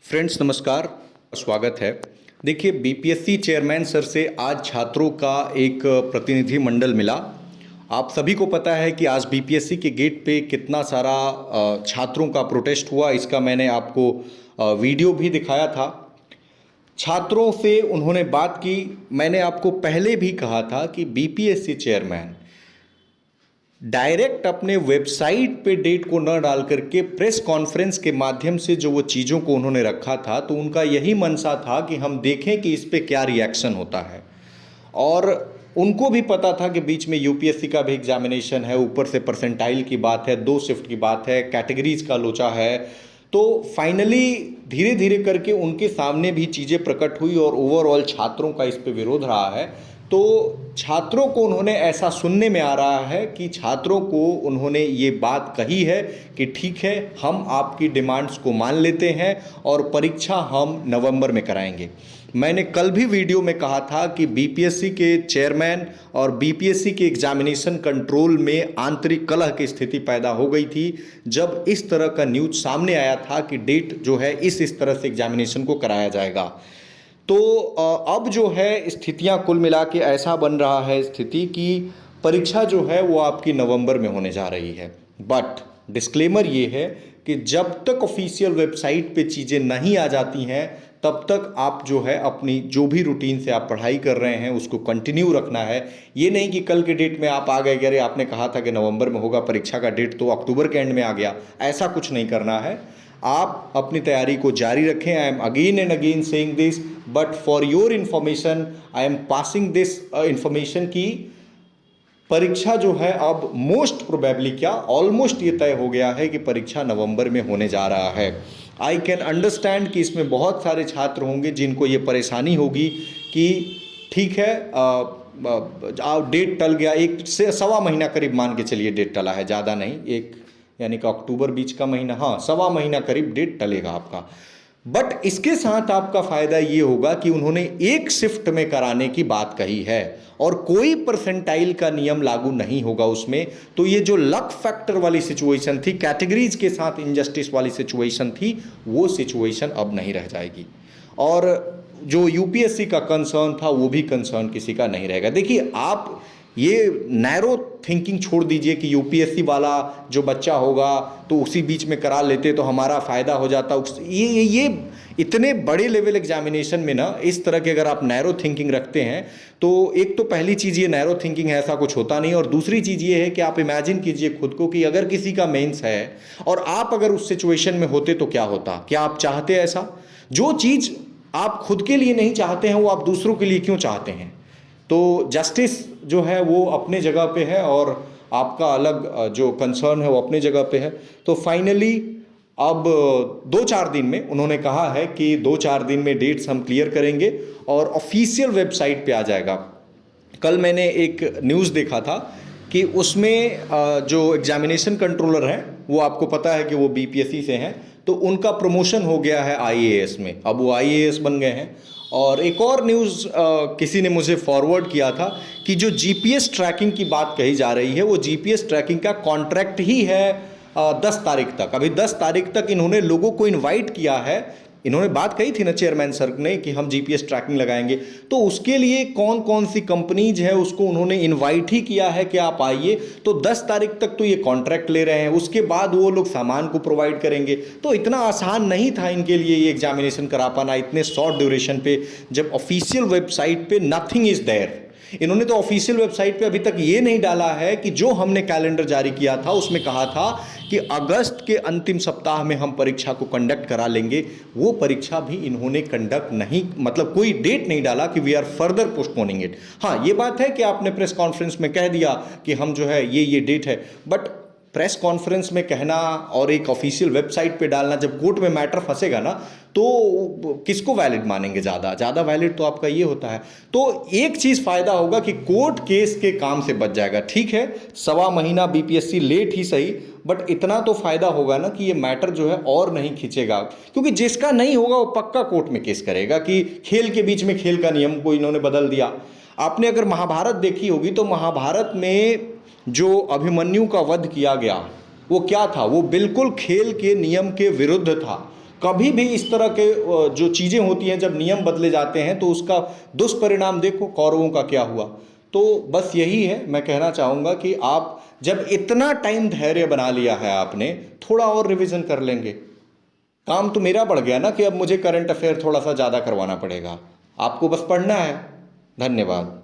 Friends नमस्कार, स्वागत है। देखिए बीपीएससी चेयरमैन सर से आज छात्रों का एक प्रतिनिधि मंडल मिला। आप सभी को पता है कि आज बीपीएससी के गेट पे कितना सारा छात्रों का प्रोटेस्ट हुआ। इसका मैंने आपको वीडियो भी दिखाया था। छात्रों से उन्होंने बात की। मैंने आपको पहले भी कहा था कि बीपीएससी चेयरमैन डायरेक्ट अपने वेबसाइट पे डेट को न डाल करके प्रेस कॉन्फ्रेंस के माध्यम से जो वो चीज़ों को उन्होंने रखा था, तो उनका यही मनसा था कि हम देखें कि इस पे क्या रिएक्शन होता है। और उनको भी पता था कि बीच में यूपीएससी का भी एग्जामिनेशन है, ऊपर से परसेंटाइल की बात है, 2 शिफ्ट की बात है, कैटेगरीज का लोचा है। तो फाइनली धीरे धीरे करके उनके सामने भी चीज़ें प्रकट हुई और ओवरऑल छात्रों का इस पे विरोध रहा है। तो छात्रों को उन्होंने ऐसा सुनने में आ रहा है कि छात्रों को उन्होंने ये बात कही है कि ठीक है, हम आपकी डिमांड्स को मान लेते हैं और परीक्षा हम नवंबर में कराएंगे। मैंने कल भी वीडियो में कहा था कि बीपीएससी के चेयरमैन और बीपीएससी के एग्जामिनेशन कंट्रोल में आंतरिक कलह की स्थिति पैदा हो गई थी जब इस तरह का न्यूज़ सामने आया था कि डेट जो है इस तरह से एग्जामिनेशन को कराया जाएगा। तो अब जो है स्थितियां कुल मिला के ऐसा बन रहा है स्थिति कि परीक्षा जो है वो आपकी नवंबर में होने जा रही है। बट डिस्क्लेमर ये है कि जब तक ऑफिशियल वेबसाइट पे चीज़ें नहीं आ जाती हैं तब तक आप जो है अपनी जो भी रूटीन से आप पढ़ाई कर रहे हैं उसको कंटिन्यू रखना है। ये नहीं कि कल के डेट में आप आ गए कि अरे आपने कहा था कि नवंबर में होगा, परीक्षा का डेट तो अक्टूबर के एंड में आ गया। ऐसा कुछ नहीं करना है। आप अपनी तैयारी को जारी रखें। I am again and again saying this, but for your information I am passing this information की परीक्षा जो है अब मोस्ट प्रोबेबली क्या ऑलमोस्ट ये तय हो गया है कि परीक्षा नवंबर में होने जा रहा है। आई कैन अंडरस्टैंड कि इसमें बहुत सारे छात्र होंगे जिनको ये परेशानी होगी कि ठीक है डेट टल गया, 1 से सवा महीना करीब मान के चलिए डेट टला है, ज़्यादा नहीं, एक यानी कि अक्टूबर बीच का महीना, हाँ सवा महीना करीब डेट टलेगा आपका। बट इसके साथ आपका फ़ायदा ये होगा कि उन्होंने 1 शिफ्ट में कराने की बात कही है और कोई परसेंटाइल का नियम लागू नहीं होगा उसमें। तो ये जो लक फैक्टर वाली सिचुएशन थी, कैटेगरीज के साथ इनजस्टिस वाली सिचुएशन थी, वो सिचुएशन अब नहीं रह जाएगी। और जो यूपीएससी का कंसर्न था वो भी कंसर्न किसी का नहीं रहेगा। देखिए आप ये नैरो थिंकिंग छोड़ दीजिए कि यूपीएससी वाला जो बच्चा होगा तो उसी बीच में करा लेते तो हमारा फ़ायदा हो जाता। ये इतने बड़े लेवल एग्जामिनेशन में ना इस तरह के अगर आप नैरो थिंकिंग रखते हैं तो एक तो पहली चीज़ ये नैरो थिंकिंग है, ऐसा कुछ होता नहीं। और दूसरी चीज़ ये है कि आप इमेजिन कीजिए खुद को कि अगर किसी का मेंस है और आप अगर उस सिचुएशन में होते तो क्या होता। क्या आप चाहते ऐसा? जो चीज़ आप खुद के लिए नहीं चाहते हैं वो आप दूसरों के लिए क्यों चाहते हैं? तो जस्टिस जो है वो अपने जगह पे है और आपका अलग जो कंसर्न है वो अपने जगह पे है। तो फाइनली अब 2-4 दिन में उन्होंने कहा है कि 2-4 दिन में डेट्स हम क्लियर करेंगे और ऑफिशियल वेबसाइट पे आ जाएगा। कल मैंने एक न्यूज़ देखा था कि उसमें जो एग्जामिनेशन कंट्रोलर हैं वो आपको पता है कि वो बीपीएससी से हैं, तो उनका प्रमोशन हो गया है आईएएस में, अब वो आईएएस बन गए हैं। और एक और न्यूज़ किसी ने मुझे फॉरवर्ड किया था कि जो जीपीएस ट्रैकिंग की बात कही जा रही है वो जीपीएस ट्रैकिंग का कॉन्ट्रैक्ट ही है 10 तारीख तक। अभी 10 तारीख तक इन्होंने लोगों को इनवाइट किया है। इन्होंने बात कही थी ना चेयरमैन सर ने कि हम जीपीएस ट्रैकिंग लगाएंगे, तो उसके लिए कौन कौन सी कंपनीज है उसको उन्होंने इनवाइट ही किया है कि आप आइए। तो 10 तारीख तक तो ये कॉन्ट्रैक्ट ले रहे हैं, उसके बाद वो लोग सामान को प्रोवाइड करेंगे। तो इतना आसान नहीं था इनके लिए ये एग्जामिनेशन करा पाना इतने शॉर्ट ड्यूरेशन पे, जब ऑफिशियल वेबसाइट पे नथिंग इज देयर। इन्होंने तो ऑफिशियल वेबसाइट पे अभी तक ये नहीं डाला है कि जो हमने कैलेंडर जारी किया था उसमें कहा था कि अगस्त के अंतिम सप्ताह में हम परीक्षा को कंडक्ट करा लेंगे। वो परीक्षा भी इन्होंने कंडक्ट नहीं, मतलब कोई डेट नहीं डाला कि we are further postponing it. हाँ ये बात है कि आपने प्रेस कॉन्फ्रेंस में कह दिया कि हम जो है ये डेट है, बट प्रेस कॉन्फ्रेंस में कहना और एक ऑफिशियल वेबसाइट पे डालना, जब कोर्ट में मैटर फंसेगा ना तो किसको वैलिड मानेंगे? ज़्यादा वैलिड तो आपका ये होता है। तो एक चीज़ फ़ायदा होगा कि कोर्ट केस के काम से बच जाएगा। ठीक है, सवा महीना बीपीएससी लेट ही सही, बट इतना तो फ़ायदा होगा ना कि ये मैटर जो है और नहीं खींचेगा, क्योंकि जिसका नहीं होगा वो पक्का कोर्ट में केस करेगा कि खेल के बीच में खेल का नियम को इन्होंने बदल दिया। आपने अगर महाभारत देखी होगी तो महाभारत में जो अभिमन्यु का वध किया गया वो क्या था? वो बिल्कुल खेल के नियम के विरुद्ध था। कभी भी इस तरह के जो चीज़ें होती हैं, जब नियम बदले जाते हैं तो उसका दुष्परिणाम देखो कौरवों का क्या हुआ। तो बस यही है, मैं कहना चाहूँगा कि आप जब इतना टाइम धैर्य बना लिया है आपने, थोड़ा और रिवीजन कर लेंगे। काम तो मेरा बढ़ गया ना कि अब मुझे करंट अफेयर थोड़ा सा ज़्यादा करवाना पड़ेगा, आपको बस पढ़ना है। धन्यवाद।